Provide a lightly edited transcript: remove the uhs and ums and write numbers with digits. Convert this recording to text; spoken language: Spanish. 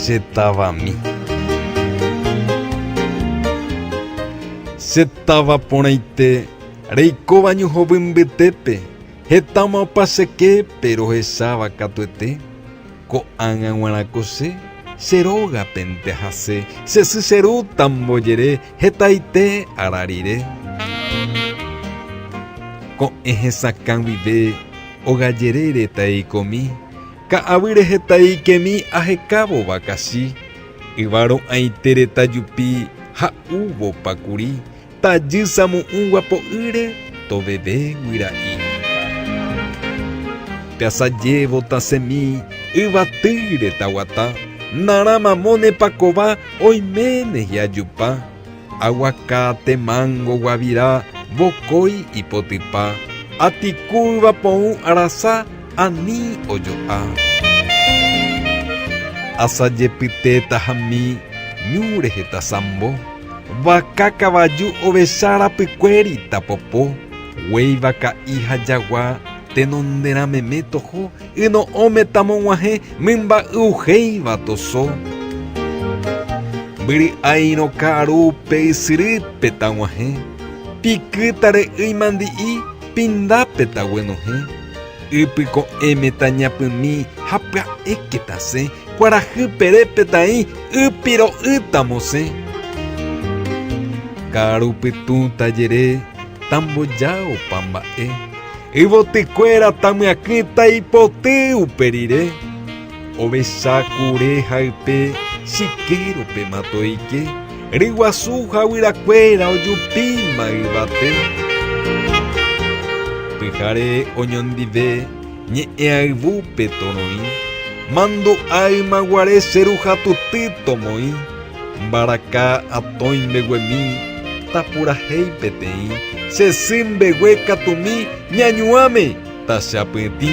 Chetavami. Chetava ponaite, reikóva ñohovymbytépe, hetama opaseke, pero hecháva katuete, ko'ág̃a g̃uarãkose, cherógapente hase, chesycherúta mbojere, hetaite ararire. Ko'ẽ hesakã guive, ogajere taikomi, ka'avyre hetaikemi ahekávo vakachi, yvaro'ãite tajupi ha'úvopakuri, tajy samo'ũguapo'ýre toveve guyra'i. Teasajévo tasemi yvatýre taguata, naramamónepakova oiméne hiajupa, aguacate, mango, guavirá, vokói ipotypa, atiku yvapo'ũ arasa ani ojo'a. Asajepyte tahami ñúre heta sambo, vaka kavaju ovecha rapykuéri tapopo, guéiva ka'i ha jagua tenonderameme toho, yno'õme tamog̃uahẽ mymba'yuhéiva toso. Mbyry'áirõ ka'arúpe ysyrype tag̃uahẽ, pikýtare ymandi'i pindápe taguenohẽ, ypyko'ẽme tañapymi ha pya'éke tasẽ, kuarahy petai ypiro'ýtamosẽ. Ka'arupytũ tajere tambojáopa mba'e, yvotykuéra tamyakỹ taipoty uperire, ovecha kure haype chikérope matoike, ryguasu ha guyrakuéra ojupíma yvate. Pyhare oñondive ñe'ẽayvúpe torõi, mandu'áymaguare cheruhatuty tomoĩ, mbaraka atõimbeguemi tapurahéi peteĩ, chesy mbegue katumi ñañuãme tachapytĩ.